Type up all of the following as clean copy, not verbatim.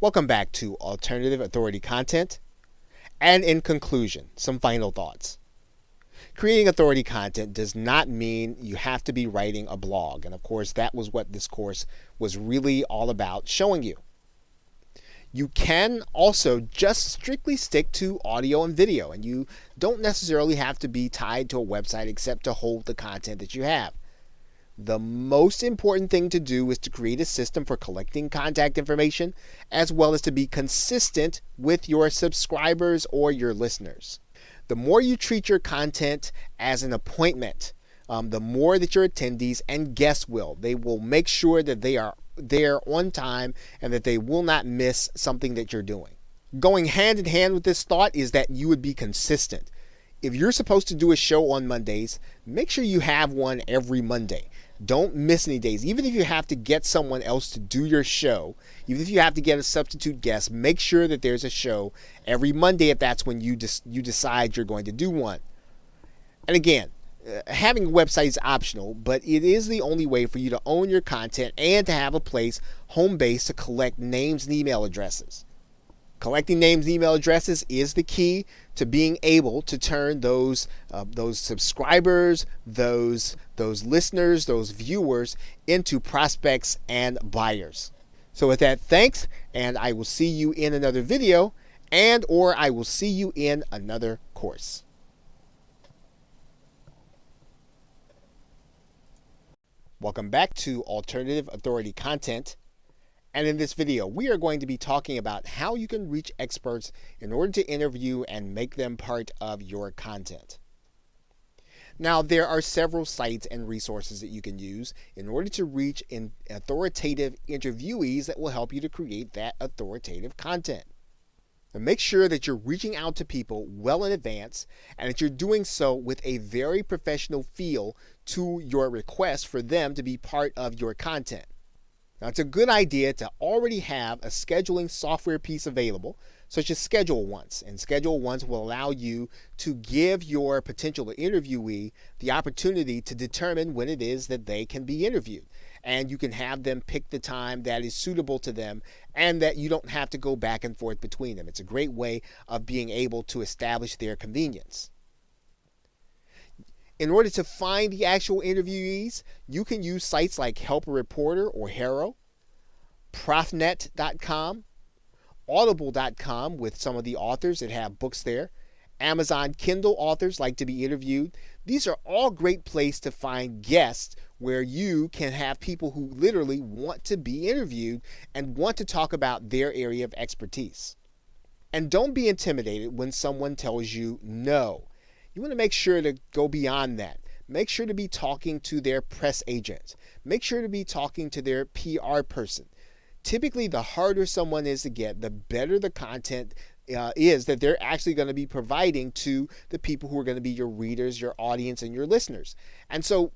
Welcome back to Alternative Authority Content. And in conclusion, some final thoughts. Creating authority content does not mean you have to be writing a blog. And of course, that was what this course was really all about showing you. You can also just strictly stick to audio and video, and you don't necessarily have to be tied to a website except to hold the content that you have. The most important thing to do is to create a system for collecting contact information, as well as to be consistent with your subscribers or your listeners. The more you treat your content as an appointment, the more that your attendees and guests they will make sure that they are there on time and that they will not miss something that you're doing. Going hand in hand with this thought is that you would be consistent. If you're supposed to do a show on Mondays, make sure you have one every Monday. Don't miss any days. Even if you have to get someone else to do your show, even if you have to get a substitute guest, make sure that there's a show every Monday if that's when you decide you're going to do one. And again, having a website is optional, but it is the only way for you to own your content and to have a place, home base, to collect names and email addresses. Collecting names and email addresses is the key to being able to turn those subscribers, those listeners, those viewers into prospects and buyers. So with that, thanks, and I will see you in another video, or I will see you in another course. Welcome back to Alternative Authority Content. And in this video, we are going to be talking about how you can reach experts in order to interview and make them part of your content. Now, there are several sites and resources that you can use in order to reach authoritative interviewees that will help you to create that authoritative content. Now, make sure that you're reaching out to people well in advance and that you're doing so with a very professional feel to your request for them to be part of your content. Now, it's a good idea to already have a scheduling software piece available, such as Schedule Once. And Schedule Once will allow you to give your potential interviewee the opportunity to determine when it is that they can be interviewed. And you can have them pick the time that is suitable to them and that you don't have to go back and forth between them. It's a great way of being able to establish their convenience. In order to find the actual interviewees, you can use sites like Help a Reporter or Haro, Profnet.com, Audible.com with some of the authors that have books there. Amazon Kindle authors like to be interviewed. These are all great places to find guests where you can have people who literally want to be interviewed and want to talk about their area of expertise. And don't be intimidated when someone tells you no. You want to make sure to go beyond that. Make sure to be talking to their press agent. Make sure to be talking to their PR person. Typically, the harder someone is to get, the better the content is that they're actually going to be providing to the people who are going to be your readers, your audience, and your listeners. And so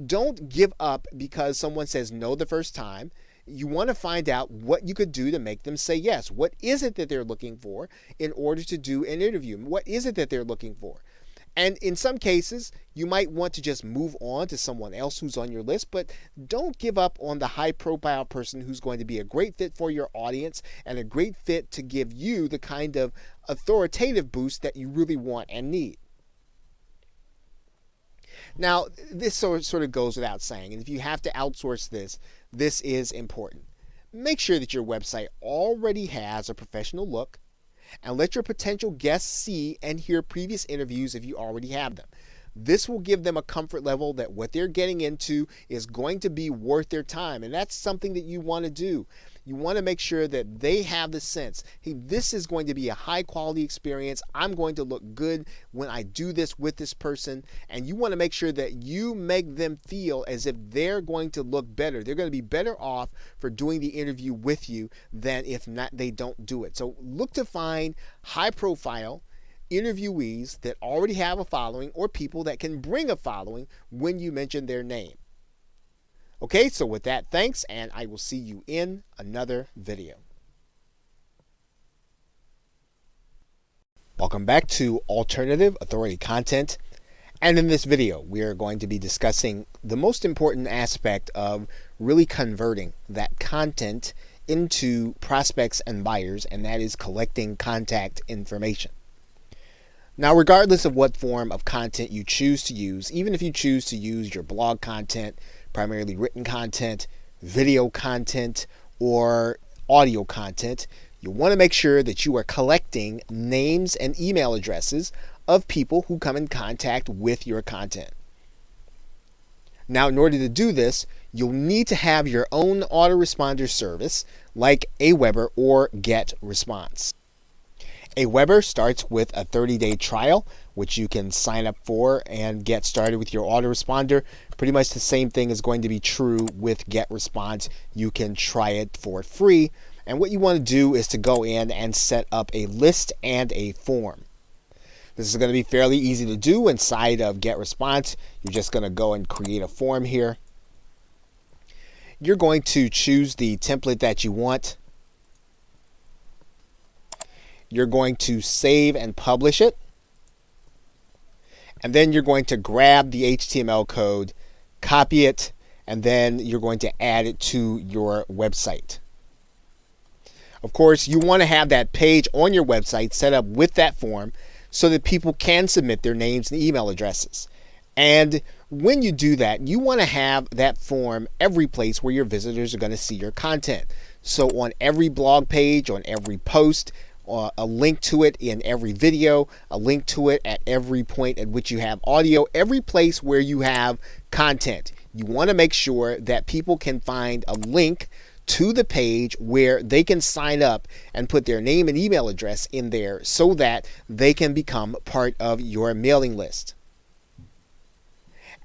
don't give up because someone says no the first time. You want to find out what you could do to make them say yes. What is it that they're looking for in order to do an interview? What is it that they're looking for? And in some cases, you might want to just move on to someone else who's on your list, but don't give up on the high-profile person who's going to be a great fit for your audience and a great fit to give you the kind of authoritative boost that you really want and need. Now, this sort of goes without saying, and if you have to outsource this is important. Make sure that your website already has a professional look, and let your potential guests see and hear previous interviews if you already have them. This will give them a comfort level that what they're getting into is going to be worth their time, and that's something that you want to do. You want to make sure that they have the sense, hey, this is going to be a high quality experience. I'm going to look good when I do this with this person. And you want to make sure that you make them feel as if they're going to look better. They're going to be better off for doing the interview with you than if not they don't do it. So look to find high profile interviewees that already have a following or people that can bring a following when you mention their name. Okay, so with that, thanks, and I will see you in another video. Welcome back to Alternative Authority Content. And in this video, we are going to be discussing the most important aspect of really converting that content into prospects and buyers, and that is collecting contact information. Now, regardless of what form of content you choose to use, even if you choose to use your blog content, primarily written content, video content, or audio content, you want to make sure that you are collecting names and email addresses of people who come in contact with your content. Now, in order to do this, you'll need to have your own autoresponder service like Aweber or GetResponse. Aweber starts with a 30-day trial, which you can sign up for and get started with your autoresponder. Pretty much the same thing is going to be true with GetResponse. You can try it for free. And what you want to do is to go in and set up a list and a form. This is going to be fairly easy to do inside of GetResponse. You're just going to go and create a form here. You're going to choose the template that you want. You're going to save and publish it. And then you're going to grab the HTML code, copy it, and then you're going to add it to your website. Of course, you want to have that page on your website set up with that form so that people can submit their names and email addresses. And when you do that, you want to have that form every place where your visitors are going to see your content. So on every blog page, on every post, a link to it in every video, a link to it at every point at which you have audio, every place where you have content. You want to make sure that people can find a link to the page where they can sign up and put their name and email address in there so that they can become part of your mailing list.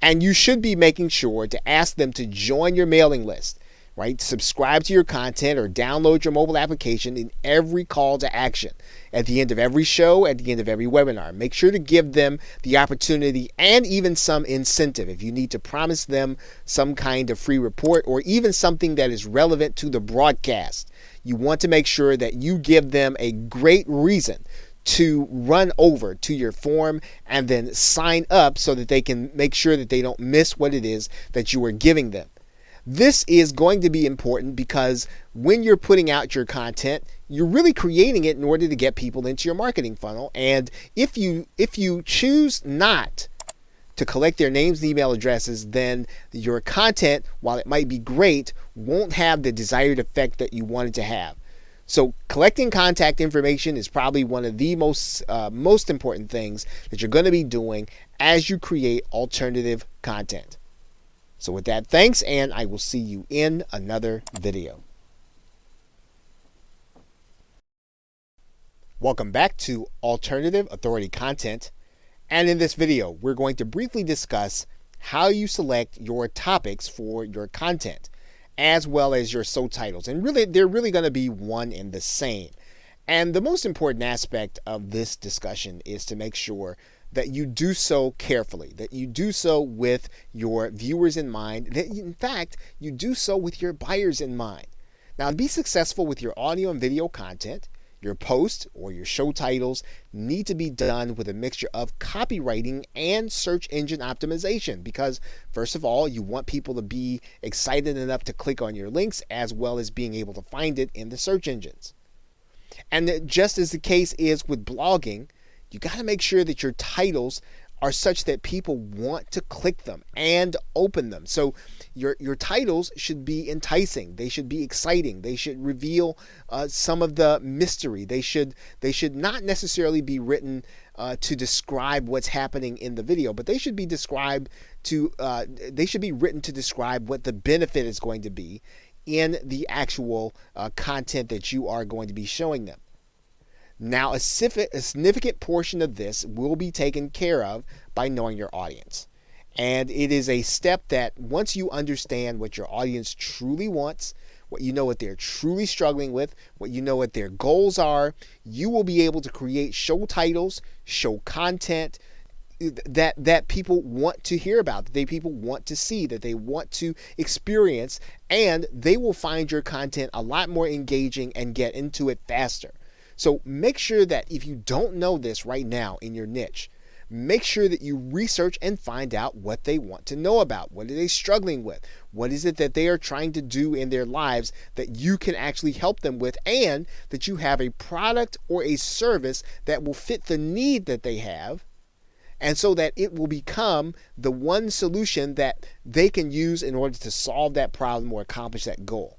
And you should be making sure to ask them to join your mailing list, right? Subscribe to your content or download your mobile application in every call to action. At the end of every show, at the end of every webinar, make sure to give them the opportunity and even some incentive. If you need to promise them some kind of free report or even something that is relevant to the broadcast, you want to make sure that you give them a great reason to run over to your form and then sign up so that they can make sure that they don't miss what it is that you are giving them. This is going to be important because when you're putting out your content, you're really creating it in order to get people into your marketing funnel. And if you choose not to collect their names and email addresses, then your content, while it might be great, won't have the desired effect that you want it to have. So collecting contact information is probably one of the most important things that you're going to be doing as you create alternative content. So with that, thanks, and I will see you in another video. Welcome back to Alternative Authority Content. And in this video, we're going to briefly discuss how you select your topics for your content, as well as your subtitles. And really, they're really going to be one and the same. And the most important aspect of this discussion is to make sure that you do so carefully, that you do so with your viewers in mind, that in fact, you do so with your buyers in mind. Now, to be successful with your audio and video content, your posts or your show titles need to be done with a mixture of copywriting and search engine optimization because, first of all, you want people to be excited enough to click on your links as well as being able to find it in the search engines. And just as the case is with blogging, you got to make sure that your titles are such that people want to click them and open them. So your titles should be enticing. They should be exciting. They should reveal some of the mystery. They should not necessarily be written to describe what's happening in the video, but they should be written to describe what the benefit is going to be in the actual content that you are going to be showing them. Now, a significant portion of this will be taken care of by knowing your audience. And it is a step that once you understand what your audience truly wants, what you know what they're truly struggling with, what you know what their goals are, you will be able to create show titles, show content that people want to hear about, that people want to see, that they want to experience, and they will find your content a lot more engaging and get into it faster. So make sure that if you don't know this right now in your niche, make sure that you research and find out what they want to know about. What are they struggling with? What is it that they are trying to do in their lives that you can actually help them with, and that you have a product or a service that will fit the need that they have, and so that it will become the one solution that they can use in order to solve that problem or accomplish that goal.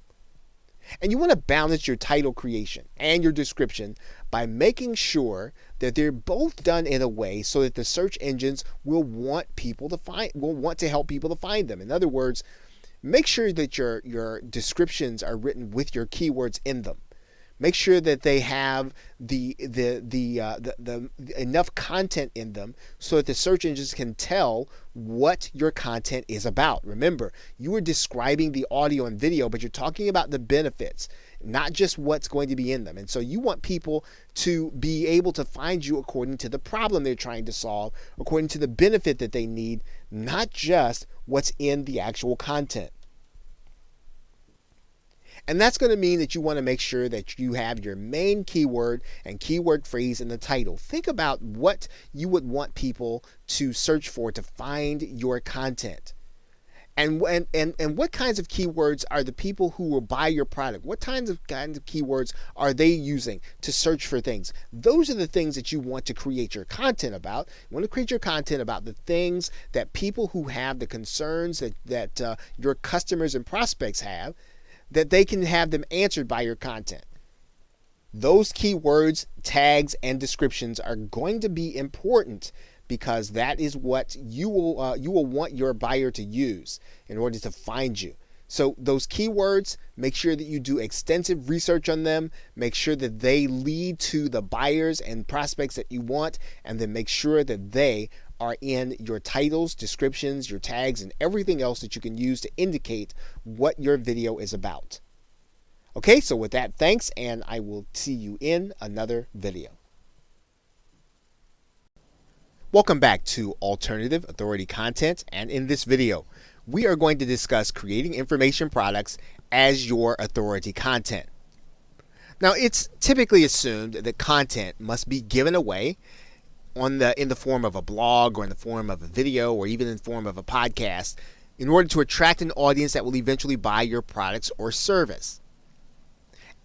And you want to balance your title creation and your description by making sure that they're both done in a way so that the search engines will want to help people to find them. In other words, make sure that your descriptions are written with your keywords in them. Make sure that they have the enough content in them so that the search engines can tell what your content is about. Remember, you are describing the audio and video, but you're talking about the benefits, not just what's going to be in them. And so you want people to be able to find you according to the problem they're trying to solve, according to the benefit that they need, not just what's in the actual content. And that's going to mean that you want to make sure that you have your main keyword and keyword phrase in the title. Think about what you would want people to search for to find your content. And what kinds of keywords are the people who will buy your product? What kinds of keywords are they using to search for things? Those are the things that you want to create your content about. You want to create your content about the things that people who have the concerns that your customers and prospects have, that they can have them answered by your content. Those keywords, tags, and descriptions are going to be important because that is what you will want your buyer to use in order to find you. So those keywords, make sure that you do extensive research on them, make sure that they lead to the buyers and prospects that you want, and then make sure that they are in your titles, descriptions, your tags, and everything else that you can use to indicate what your video is about. Okay, so with that, thanks, and I will see you in another video. Welcome back to Alternative Authority Content, and in this video, we are going to discuss creating information products as your authority content. Now, it's typically assumed that content must be given away in the form of a blog or in the form of a video or even in the form of a podcast in order to attract an audience that will eventually buy your products or service.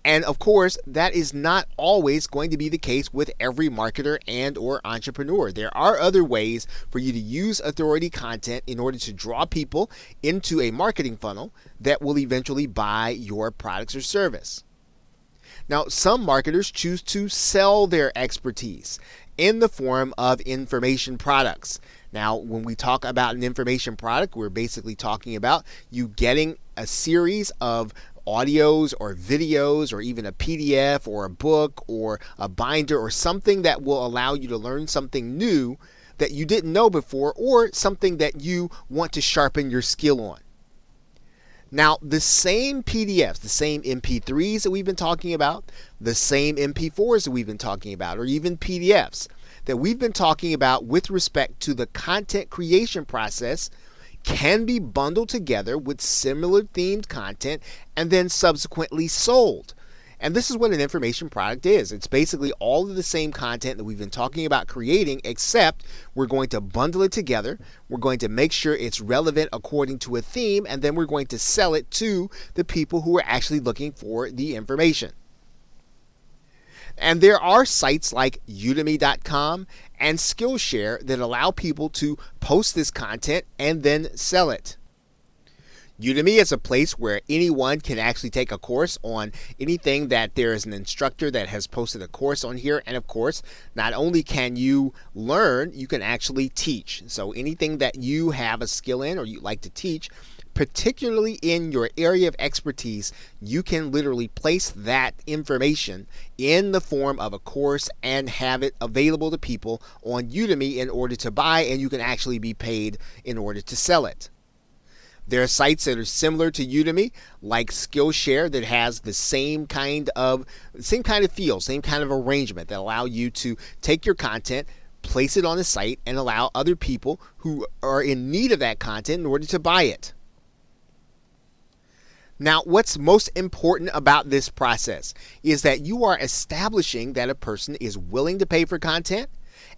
And of course, that is not always going to be the case with every marketer and or entrepreneur. There are other ways for you to use authority content in order to draw people into a marketing funnel that will eventually buy your products or service. Now, some marketers choose to sell their expertise in the form of information products. Now, when we talk about an information product, we're basically talking about you getting a series of audios or videos or even a PDF or a book or a binder or something that will allow you to learn something new that you didn't know before or something that you want to sharpen your skill on. Now, the same PDFs, the same MP3s that we've been talking about, the same MP4s that we've been talking about, or even PDFs that we've been talking about with respect to the content creation process can be bundled together with similar themed content and then subsequently sold. And this is what an information product is. It's basically all of the same content that we've been talking about creating, except we're going to bundle it together. We're going to make sure it's relevant according to a theme, and then we're going to sell it to the people who are actually looking for the information. And there are sites like udemy.com and Skillshare that allow people to post this content and then sell it. Udemy is a place where anyone can actually take a course on anything that there is an instructor that has posted a course on here. And of course, not only can you learn, you can actually teach. So anything that you have a skill in or you like to teach, particularly in your area of expertise, you can literally place that information in the form of a course and have it available to people on Udemy in order to buy, and you can actually be paid in order to sell it. There are sites that are similar to Udemy, like Skillshare, that has the same kind of feel, same kind of arrangement that allow you to take your content, place it on the site, and allow other people who are in need of that content in order to buy it. Now, what's most important about this process is that you are establishing that a person is willing to pay for content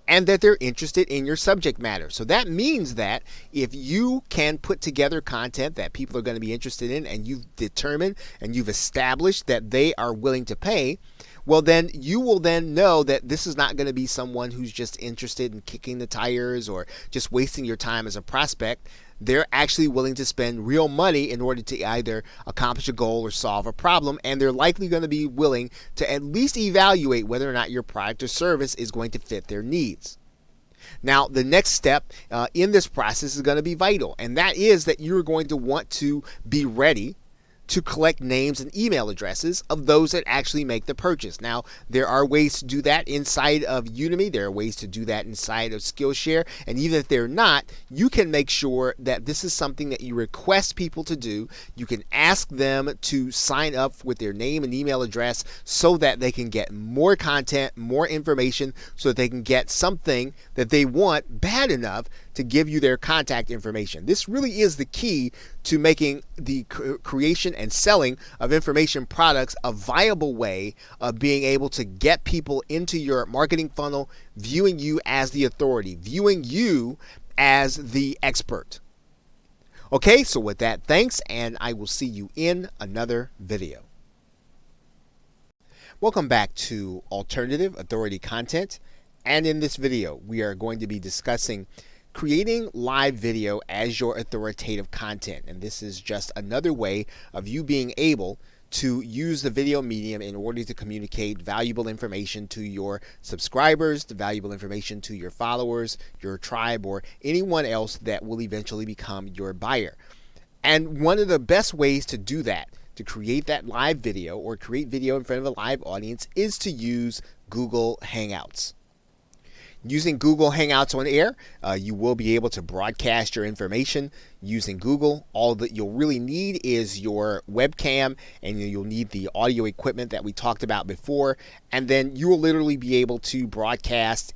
and that they're interested in your subject matter. So that means that if you can put together content that people are going to be interested in, and you've determined and you've established that they are willing to pay, well, then you will then know that this is not going to be someone who's just interested in kicking the tires or just wasting your time as a prospect. They're actually willing to spend real money in order to either accomplish a goal or solve a problem, and they're likely going to be willing to at least evaluate whether or not your product or service is going to fit their needs. Now, the next step in this process is going to be vital, and that is that you're going to want to be ready to collect names and email addresses of those that actually make the purchase. Now, there are ways to do that inside of Udemy. There are ways to do that inside of Skillshare. And even if they're not, you can make sure that this is something that you request people to do. You can ask them to sign up with their name and email address so that they can get more content, more information, so that they can get something that they want bad enough to give you their contact information. This really is the key to making the creation and selling of information products a viable way of being able to get people into your marketing funnel, viewing you as the authority, viewing you as the expert. Okay, so with that, thanks, and I will see you in another video. Welcome back to Alternative Authority Content, and in this video, we are going to be discussing creating live video as your authoritative content. And this is just another way of you being able to use the video medium in order to communicate valuable information to your subscribers, the valuable information to your followers, your tribe, or anyone else that will eventually become your buyer. And one of the best ways to do that, to create that live video or create video in front of a live audience, is to use Google Hangouts. Using Google Hangouts on air, you will be able to broadcast your information using Google. All that you'll really need is your webcam, and you'll need the audio equipment that we talked about before. And then you will literally be able to broadcast,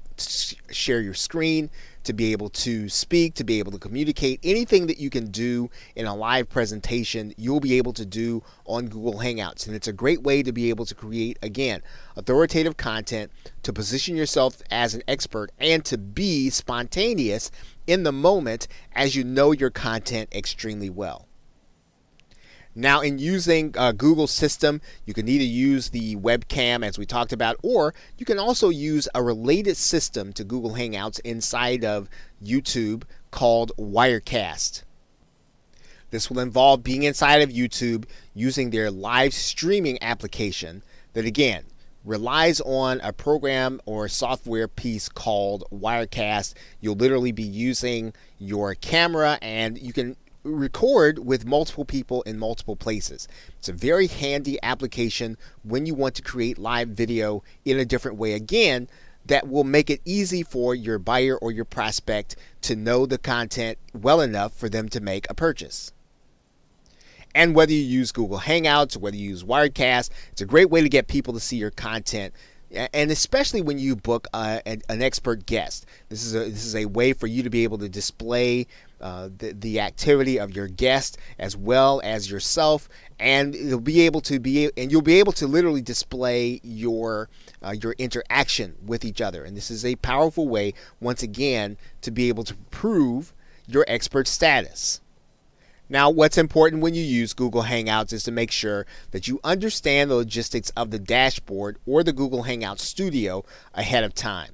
share your screen, to be able to speak, to be able to communicate. Anything that you can do in a live presentation, you'll be able to do on Google Hangouts. And it's a great way to be able to create, again, authoritative content, to position yourself as an expert, and to be spontaneous in the moment as you know your content extremely well. Now, in using Google's system, you can either use the webcam, as we talked about, or you can also use a related system to Google Hangouts inside of YouTube called Wirecast. This will involve being inside of YouTube using their live streaming application that, again, relies on a program or software piece called Wirecast. You'll literally be using your camera, and you can record with multiple people in multiple places. It's a very handy application when you want to create live video in a different way, again, that will make it easy for your buyer or your prospect to know the content well enough for them to make a purchase. And whether you use Google Hangouts or whether you use Wirecast, it's a great way to get people to see your content. And especially when you book an expert guest, this is a way for you to be able to display the activity of your guest as well as yourself, and you'll be able to literally display your interaction with each other. And this is a powerful way, once again, to be able to prove your expert status. Now, what's important when you use Google Hangouts is to make sure that you understand the logistics of the dashboard or the Google Hangout Studio ahead of time.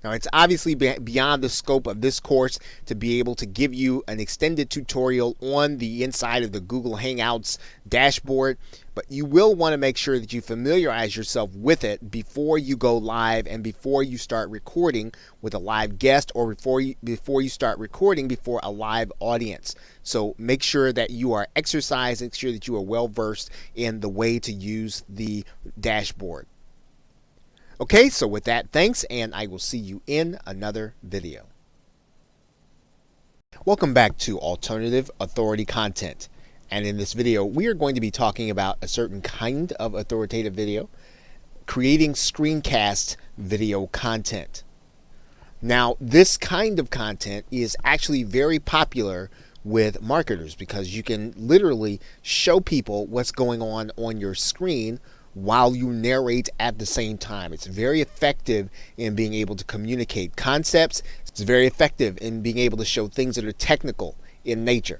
Now, it's obviously beyond the scope of this course to be able to give you an extended tutorial on the inside of the Google Hangouts dashboard, but you will want to make sure that you familiarize yourself with it before you go live and before you start recording with a live guest, or before you start recording before a live audience. So make sure that you are exercised, make sure that you are well versed in the way to use the dashboard. Okay, so with that, thanks, and I will see you in another video. Welcome back to Alternative Authority Content. And in this video, we are going to be talking about a certain kind of authoritative video, creating screencast video content. Now, this kind of content is actually very popular with marketers because you can literally show people what's going on your screen while you narrate at the same time. It's very effective in being able to communicate concepts. It's very effective in being able to show things that are technical in nature.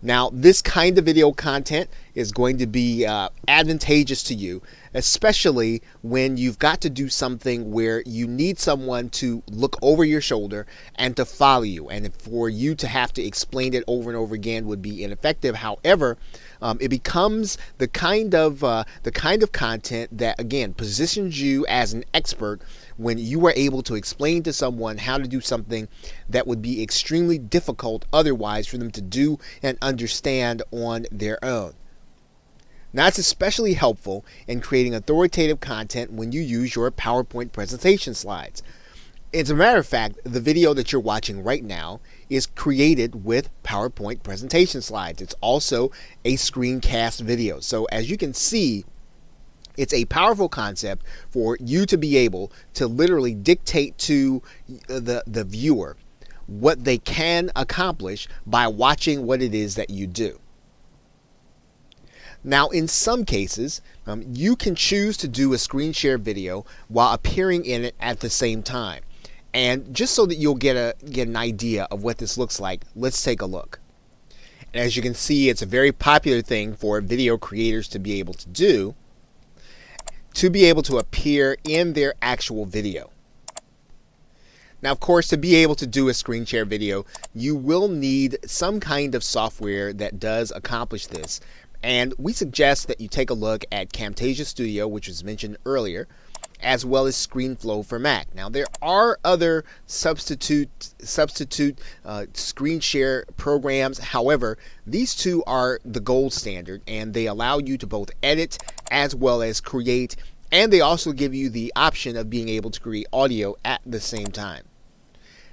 Now, this kind of video content is going to be advantageous to you, especially when you've got to do something where you need someone to look over your shoulder and to follow you. And for you to have to explain it over and over again would be ineffective. However, it becomes the kind of content that, again, positions you as an expert when you are able to explain to someone how to do something that would be extremely difficult otherwise for them to do and understand on their own. Now, it's especially helpful in creating authoritative content when you use your PowerPoint presentation slides. As a matter of fact, the video that you're watching right now is created with PowerPoint presentation slides. It's also a screencast video. So as you can see, it's a powerful concept for you to be able to literally dictate to the viewer what they can accomplish by watching what it is that you do. Now, in some cases, you can choose to do a screen share video while appearing in it at the same time. And just so that you'll get an idea of what this looks like, let's take a look. And as you can see, it's a very popular thing for video creators to be able to do, to be able to appear in their actual video. Now, of course, to be able to do a screen share video, you will need some kind of software that does accomplish this. And we suggest that you take a look at Camtasia Studio, which was mentioned earlier, as well as ScreenFlow for Mac. Now, there are other substitute screen share programs. However, these two are the gold standard, and they allow you to both edit as well as create, and they also give you the option of being able to create audio at the same time.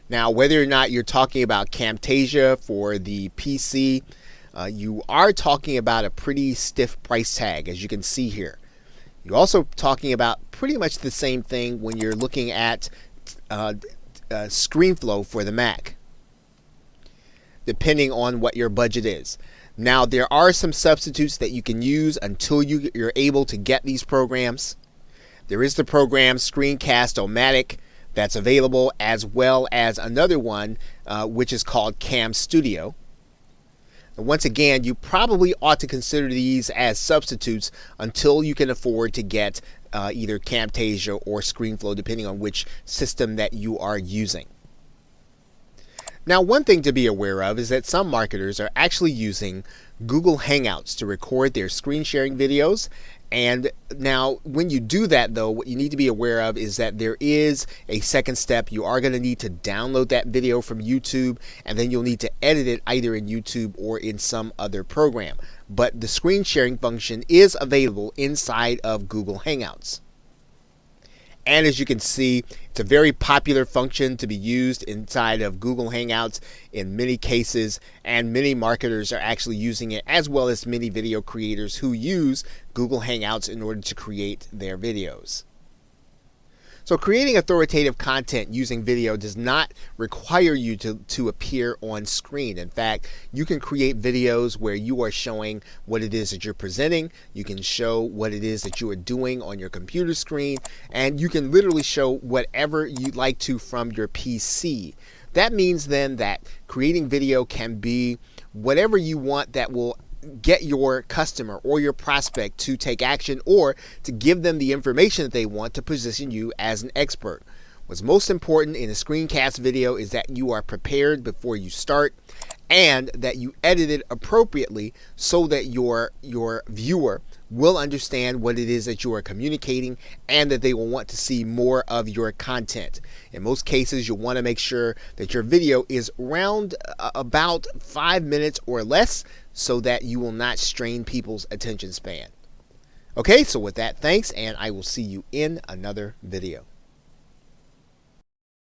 Now, whether or not you're talking about Camtasia for the PC, you are talking about a pretty stiff price tag, as you can see here. You're also talking about pretty much the same thing when you're looking at ScreenFlow for the Mac, depending on what your budget is. Now, there are some substitutes that you can use until you're able to get these programs. There is the program Screencast-O-Matic that's available, as well as another one which is called Cam Studio. And once again, you probably ought to consider these as substitutes until you can afford to get either Camtasia or ScreenFlow, depending on which system that you are using. Now, one thing to be aware of is that some marketers are actually using Google Hangouts to record their screen sharing videos. And now, when you do that, though, what you need to be aware of is that there is a second step. You are going to need to download that video from YouTube, and then you'll need to edit it either in YouTube or in some other program. But the screen sharing function is available inside of Google Hangouts. And as you can see, it's a very popular function to be used inside of Google Hangouts in many cases, and many marketers are actually using it, as well as many video creators who use Google Hangouts in order to create their videos. So creating authoritative content using video does not require you to appear on screen. In fact, you can create videos where you are showing what it is that you're presenting. You can show what it is that you are doing on your computer screen, and you can literally show whatever you'd like to from your PC. That means then that creating video can be whatever you want that will get your customer or your prospect to take action, or to give them the information that they want to position you as an expert. What's most important in a screencast video is that you are prepared before you start, and that you edit it appropriately so that your viewer will understand what it is that you are communicating, and that they will want to see more of your content. In most cases, you'll want to make sure that your video is around about 5 minutes or less, so that you will not strain people's attention span. Okay, so with that, thanks, and I will see you in another video.